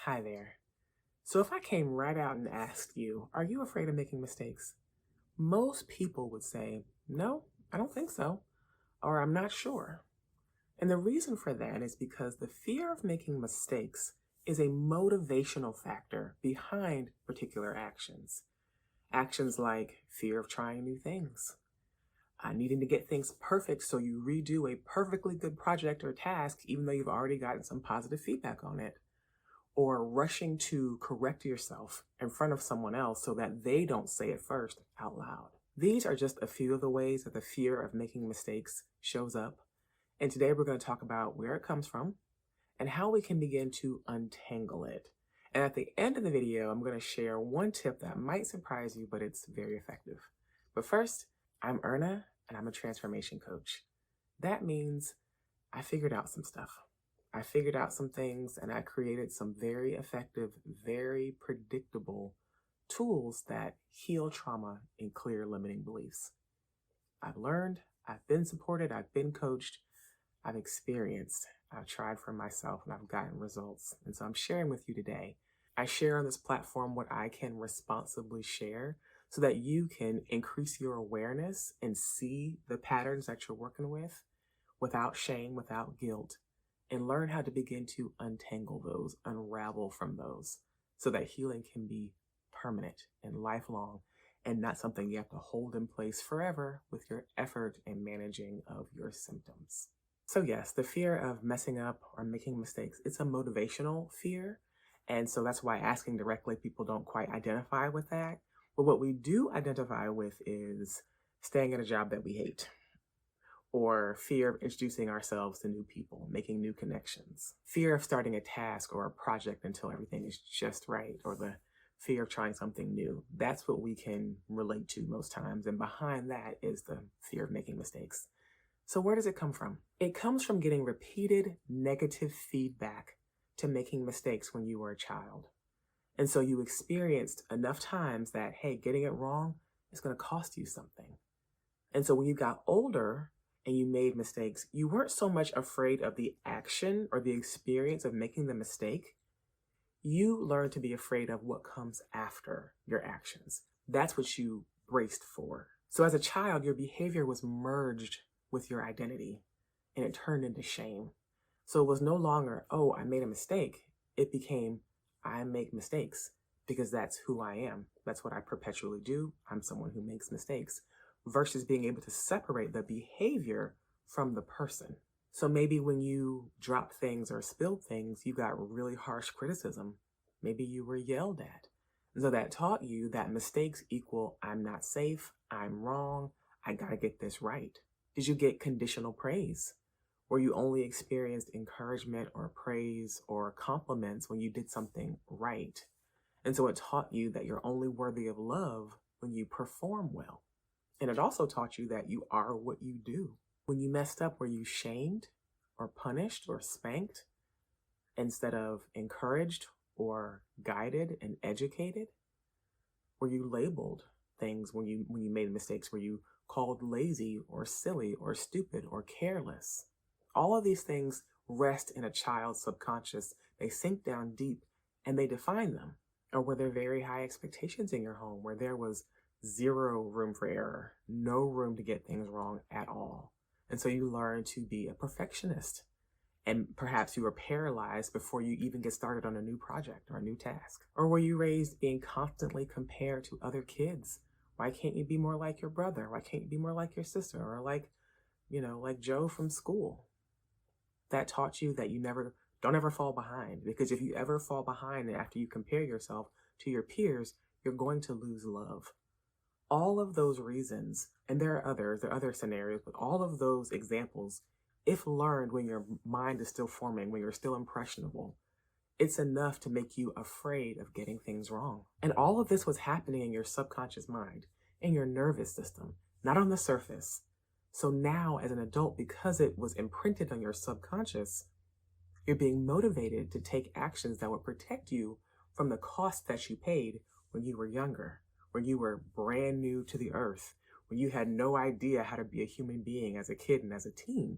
Hi there. So, if I came right out and asked you, are you afraid of making mistakes? Most people would say, no, I don't think so, or I'm not sure. And the reason for that is because the fear of making mistakes is a motivational factor behind particular actions. Actions like fear of trying new things, needing to get things perfect so you redo a perfectly good project or task, even though you've already gotten some positive feedback on it, or rushing to correct yourself in front of someone else so that they don't say it first out loud. These are just a few of the ways that the fear of making mistakes shows up. And today we're going to talk about where it comes from and how we can begin to untangle it. And at the end of the video, I'm going to share one tip that might surprise you, but it's very effective. But first, I'm Erna and I'm a transformation coach. That means I figured out some stuff. I figured out some things and I created some very effective, very predictable tools that heal trauma and clear limiting beliefs. I've learned, I've been supported, I've been coached, I've experienced, I've tried for myself, and I've gotten results. And so I'm sharing with you today. I share on this platform what I can responsibly share so that you can increase your awareness and see the patterns that you're working with without shame, without guilt, and learn how to begin to untangle those, unravel from those, so that healing can be permanent and lifelong and not something you have to hold in place forever with your effort and managing of your symptoms. So yes, the fear of messing up or making mistakes, it's a motivational fear. And so that's why asking directly, people don't quite identify with that. But what we do identify with is staying at a job that we hate, or fear of introducing ourselves to new people, making new connections, fear of starting a task or a project until everything is just right, or the fear of trying something new. That's what we can relate to most times. And behind that is the fear of making mistakes. So where does it come from? It comes from getting repeated negative feedback to making mistakes when you were a child. And so you experienced enough times that, hey, getting it wrong is going to cost you something. And so when you got older and you made mistakes, you weren't so much afraid of the action or the experience of making the mistake. You learned to be afraid of what comes after your actions. That's what you braced for. So as a child, your behavior was merged with your identity and it turned into shame. So it was no longer, oh, I made a mistake. It became, I make mistakes because that's who I am. That's what I perpetually do. I'm someone who makes mistakes, versus being able to separate the behavior from the person. So maybe when you dropped things or spilled things, you got really harsh criticism. Maybe you were yelled at. And so that taught you that mistakes equal, I'm not safe, I'm wrong, I gotta get this right. Did you get conditional praise, where you only experienced encouragement or praise or compliments when you did something right? And so it taught you that you're only worthy of love when you perform well. And it also taught you that you are what you do. When you messed up, were you shamed or punished or spanked instead of encouraged or guided and educated? Were you labeled things when you made mistakes? Were you called lazy or silly or stupid or careless? All of these things rest in a child's subconscious. They sink down deep and they define them. Or were there very high expectations in your home where there was zero room for error, no room to get things wrong at all? And so you learn to be a perfectionist. And perhaps you were paralyzed before you even get started on a new project or a new task. Or were you raised being constantly compared to other kids? Why can't you be more like your brother? Why can't you be more like your sister? Or like Joe from school? That taught you that don't ever fall behind, because if you ever fall behind and after you compare yourself to your peers, you're going to lose love. All of those reasons, and there are other scenarios, but all of those examples, if learned when your mind is still forming, when you're still impressionable, it's enough to make you afraid of getting things wrong. And all of this was happening in your subconscious mind, in your nervous system, not on the surface. So now as an adult, because it was imprinted on your subconscious, you're being motivated to take actions that would protect you from the cost that you paid when you were younger, when you were brand new to the earth, when you had no idea how to be a human being as a kid and as a teen,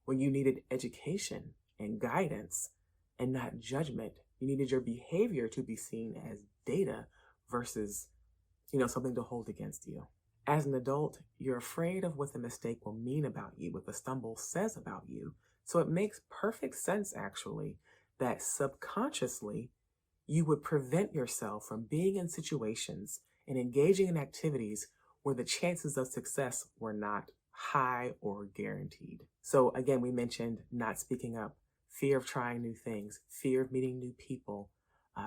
when you needed education and guidance and not judgment You needed your behavior to be seen as data versus, something to hold against you. As an adult, you're afraid of what the mistake will mean about you, what the stumble says about you. So it makes perfect sense, actually, that subconsciously you would prevent yourself from being in situations and engaging in activities where the chances of success were not high or guaranteed. So again, we mentioned not speaking up, fear of trying new things, fear of meeting new people,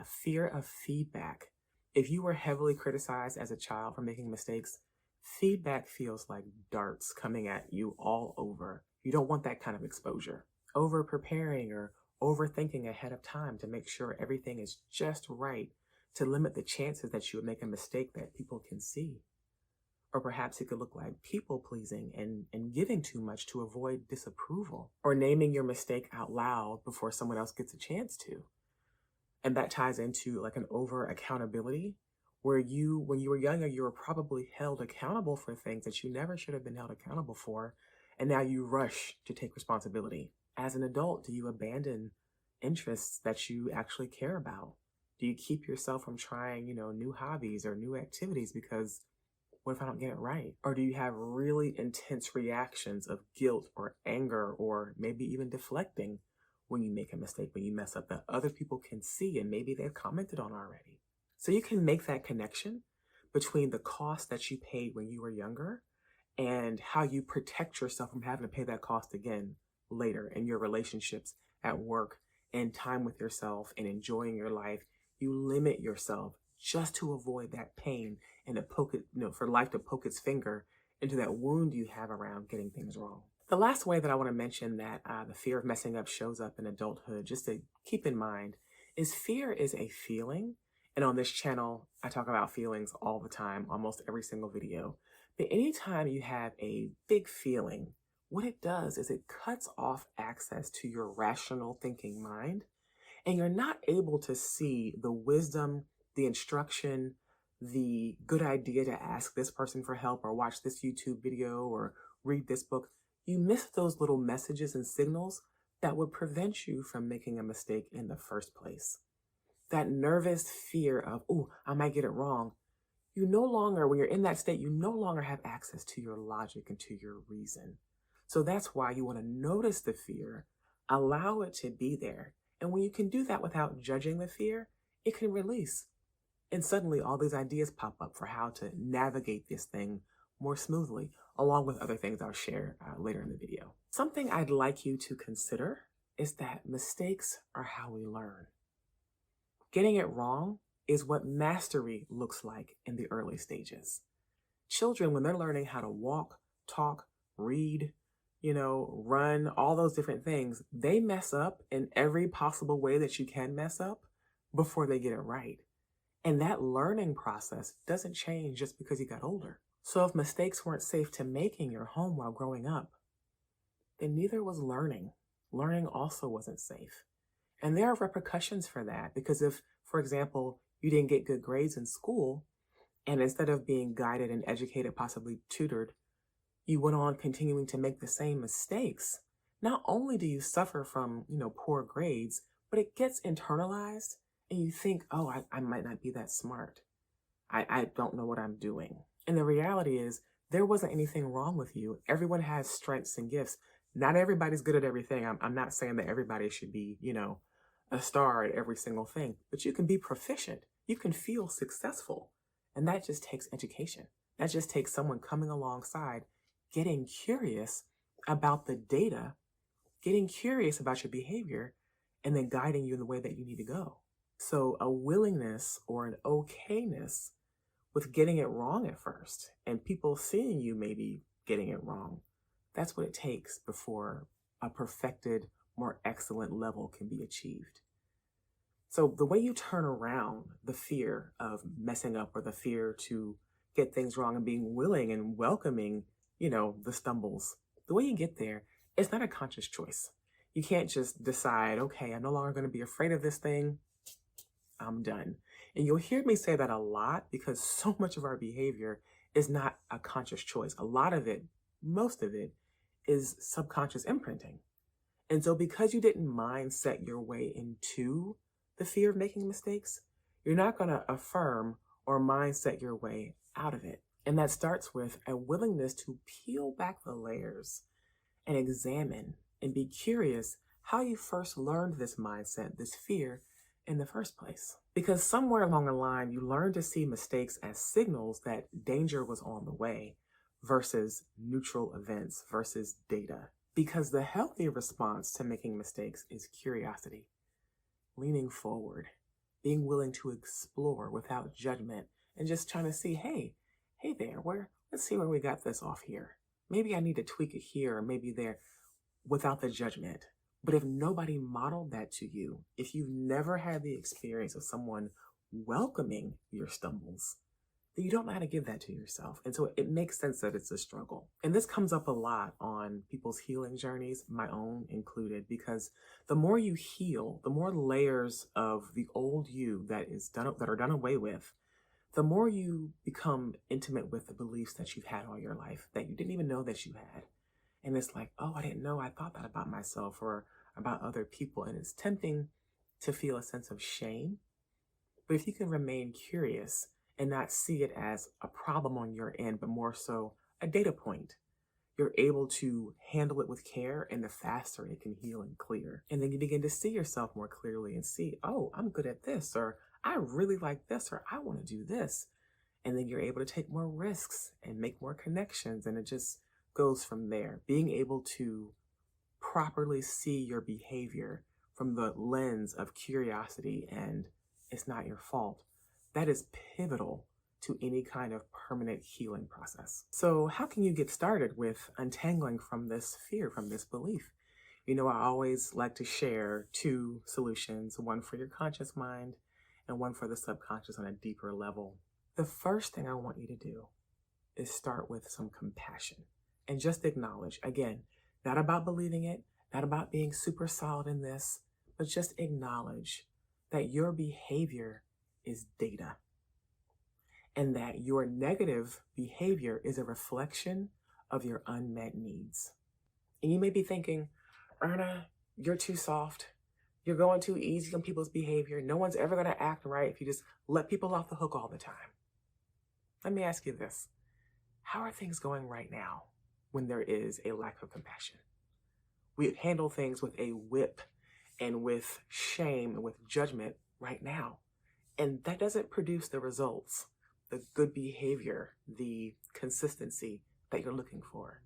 fear of feedback. If you were heavily criticized as a child for making mistakes, feedback feels like darts coming at you all over. You don't want that kind of exposure. Over preparing or overthinking ahead of time to make sure everything is just right to limit the chances that you would make a mistake that people can see. Or perhaps it could look like people pleasing and giving too much to avoid disapproval, or naming your mistake out loud before someone else gets a chance to. And that ties into like an over accountability, where when you were younger, you were probably held accountable for things that you never should have been held accountable for. And now you rush to take responsibility. As an adult, do you abandon interests that you actually care about? Do you keep yourself from trying, new hobbies or new activities because what if I don't get it right? Or do you have really intense reactions of guilt or anger or maybe even deflecting when you make a mistake, when you mess up that other people can see and maybe they've commented on already? So you can make that connection between the cost that you paid when you were younger and how you protect yourself from having to pay that cost again later in your relationships, at work, and time with yourself and enjoying your life. You limit yourself just to avoid that pain and to poke it, for life to poke its finger into that wound you have around getting things wrong. The last way that I want to mention that the fear of messing up shows up in adulthood, just to keep in mind, is fear is a feeling. And on this channel, I talk about feelings all the time, almost every single video. But anytime you have a big feeling, what it does is it cuts off access to your rational thinking mind, and you're not able to see the wisdom, the instruction, the good idea to ask this person for help or watch this YouTube video or read this book. You miss those little messages and signals that would prevent you from making a mistake in the first place. That nervous fear of, oh, I might get it wrong. You no longer, when you're in that state, you no longer have access to your logic and to your reason. So that's why you want to notice the fear, allow it to be there. And when you can do that without judging the fear, it can release. And suddenly all these ideas pop up for how to navigate this thing more smoothly, along with other things I'll share later in the video. Something I'd like you to consider is that mistakes are how we learn. Getting it wrong is what mastery looks like in the early stages. Children, when they're learning how to walk, talk, read, run, all those different things, they mess up in every possible way that you can mess up before they get it right. And that learning process doesn't change just because you got older. So if mistakes weren't safe to make in your home while growing up, then neither was learning. Learning also wasn't safe. And there are repercussions for that, because if, for example, you didn't get good grades in school, and instead of being guided and educated, possibly tutored, you went on continuing to make the same mistakes, not only do you suffer from, poor grades, but it gets internalized and you think, oh, I might not be that smart. I don't know what I'm doing. And the reality is there wasn't anything wrong with you. Everyone has strengths and gifts. Not everybody's good at everything. I'm not saying that everybody should be, a star at every single thing, but you can be proficient. You can feel successful. And that just takes education. That just takes someone coming alongside, getting curious about the data, getting curious about your behavior, and then guiding you in the way that you need to go. So a willingness or an okayness with getting it wrong at first, and people seeing you maybe getting it wrong, that's what it takes before a perfected, more excellent level can be achieved. So the way you turn around the fear of messing up or the fear to get things wrong and being willing and welcoming, the stumbles, the way you get there, it's not a conscious choice. You can't just decide, okay, I'm no longer going to be afraid of this thing. I'm done. And you'll hear me say that a lot because so much of our behavior is not a conscious choice. A lot of it, most of it, is subconscious imprinting. And so because you didn't mindset your way into the fear of making mistakes, you're not going to affirm or mindset your way out of it. And that starts with a willingness to peel back the layers and examine and be curious how you first learned this mindset, this fear in the first place. Because somewhere along the line, you learned to see mistakes as signals that danger was on the way versus neutral events versus data. Because the healthy response to making mistakes is curiosity, leaning forward, being willing to explore without judgment, and just trying to see, hey there, let's see where we got this off here. Maybe I need to tweak it here or maybe there without the judgment. But if nobody modeled that to you, if you've never had the experience of someone welcoming your stumbles, then you don't know how to give that to yourself. And so it makes sense that it's a struggle. And this comes up a lot on people's healing journeys, my own included, because the more you heal, the more layers of the old you that are done away with, the more you become intimate with the beliefs that you've had all your life that you didn't even know that you had. And it's like, oh, I didn't know I thought that about myself or about other people. And it's tempting to feel a sense of shame. But if you can remain curious and not see it as a problem on your end, but more so a data point, you're able to handle it with care, and the faster it can heal and clear. And then you begin to see yourself more clearly and see, oh, I'm good at this, or I really like this, or I want to do this. And then you're able to take more risks and make more connections. And it just goes from there. Being able to properly see your behavior from the lens of curiosity and it's not your fault, that is pivotal to any kind of permanent healing process. So how can you get started with untangling from this fear, from this belief? You know, I always like to share two solutions, one for your conscious mind and one for the subconscious on a deeper level. The first thing I want you to do is start with some compassion and just acknowledge, again, not about believing it, not about being super solid in this, but just acknowledge that your behavior is data and that your negative behavior is a reflection of your unmet needs. And you may be thinking, Erna, you're too soft. You're going too easy on people's behavior. No one's ever going to act right if you just let people off the hook all the time. Let me ask you this. How are things going right now when there is a lack of compassion? We handle things with a whip and with shame and with judgment right now. And that doesn't produce the results, the good behavior, the consistency that you're looking for.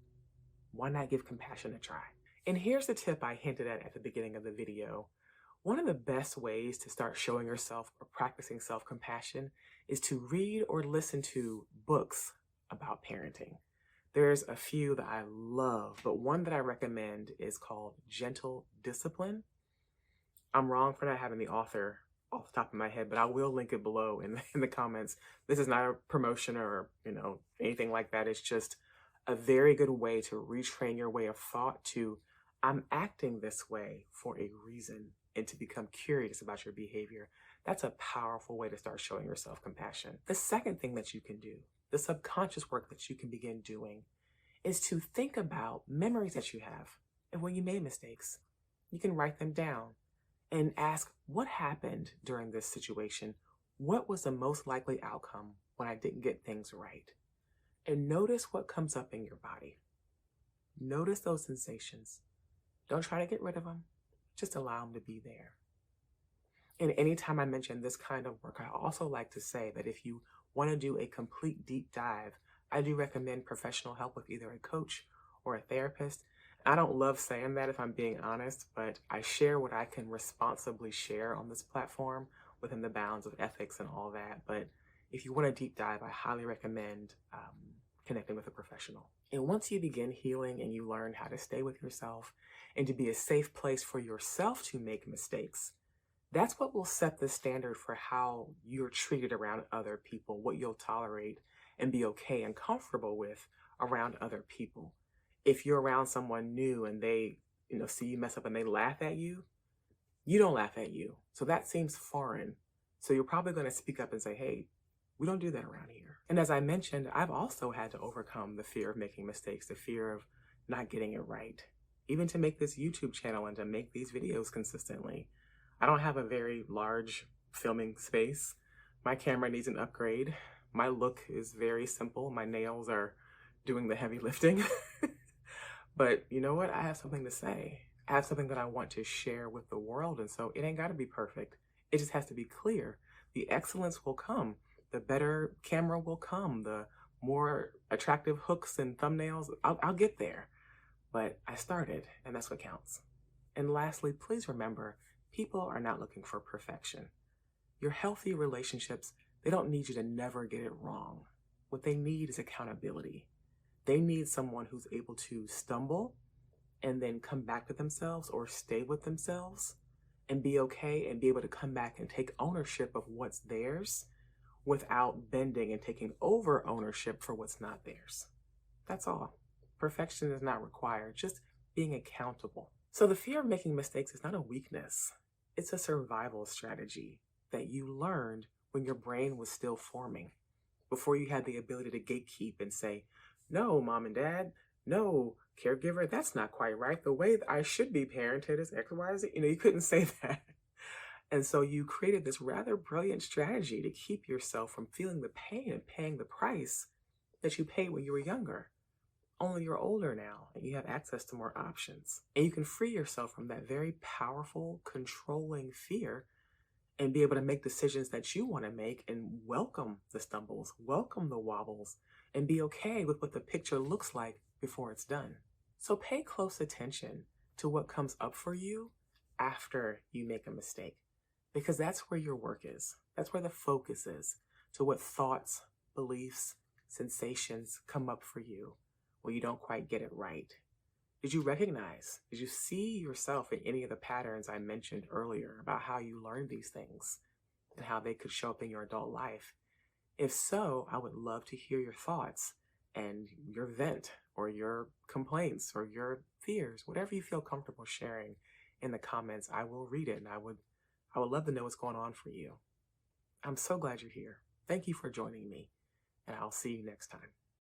Why not give compassion a try? And here's the tip I hinted at the beginning of the video. One of the best ways to start showing yourself or practicing self-compassion is to read or listen to books about parenting. There's a few that I love, but one that I recommend is called Gentle Discipline. I'm wrong for not having the author off the top of my head, but I will link it below in the comments. This is not a promotion or, anything like that. It's just a very good way to retrain your way of thought to, I'm acting this way for a reason, and to become curious about your behavior. That's a powerful way to start showing yourself compassion. The second thing that you can do, the subconscious work that you can begin doing, is to think about memories that you have and when you made mistakes. You can write them down and ask, what happened during this situation? What was the most likely outcome when I didn't get things right? And notice what comes up in your body. Notice those sensations. Don't try to get rid of them. Just allow them to be there. And anytime I mention this kind of work, I also like to say that if you want to do a complete deep dive, I do recommend professional help with either a coach or a therapist. I don't love saying that if I'm being honest, but I share what I can responsibly share on this platform within the bounds of ethics and all that. But if you want a deep dive, I highly recommend connecting with a professional. And once you begin healing and you learn how to stay with yourself and to be a safe place for yourself to make mistakes, that's what will set the standard for how you're treated around other people, what you'll tolerate and be okay and comfortable with around other people. If you're around someone new and they, see you mess up and they laugh at you, you don't laugh at you. So that seems foreign. So you're probably going to speak up and say, hey, we don't do that around here. And as I mentioned, I've also had to overcome the fear of making mistakes, the fear of not getting it right. Even to make this YouTube channel and to make these videos consistently, I don't have a very large filming space. My camera needs an upgrade. My look is very simple. My nails are doing the heavy lifting. But you know what? I have something to say. I have something that I want to share with the world. And so it ain't got to be perfect. It just has to be clear. The excellence will come. The better camera will come. The more attractive hooks and thumbnails, I'll get there. But I started, and that's what counts. And lastly, please remember, people are not looking for perfection. Your healthy relationships, they don't need you to never get it wrong. What they need is accountability. They need someone who's able to stumble and then come back to themselves or stay with themselves and be okay and be able to come back and take ownership of what's theirs without bending and taking over ownership for what's not theirs. That's all. Perfection is not required, just being accountable. So the fear of making mistakes is not a weakness. It's a survival strategy that you learned when your brain was still forming, before you had the ability to gatekeep and say, no, mom and dad, no, caregiver, that's not quite right. The way that I should be parented is X, Y, Z. You couldn't say that. And so you created this rather brilliant strategy to keep yourself from feeling the pain and paying the price that you paid when you were younger. Only you're older now and you have access to more options. And you can free yourself from that very powerful, controlling fear and be able to make decisions that you want to make and welcome the stumbles, welcome the wobbles, and be okay with what the picture looks like before it's done. So pay close attention to what comes up for you after you make a mistake, because that's where your work is. That's where the focus is, to what thoughts, beliefs, sensations come up for you when you don't quite get it right. Did you recognize, did you see yourself in any of the patterns I mentioned earlier about how you learned these things and how they could show up in your adult life? If so, I would love to hear your thoughts and your vent or your complaints or your fears, whatever you feel comfortable sharing in the comments. I will read it, and I would love to know what's going on for you. I'm so glad you're here. Thank you for joining me, and I'll see you next time.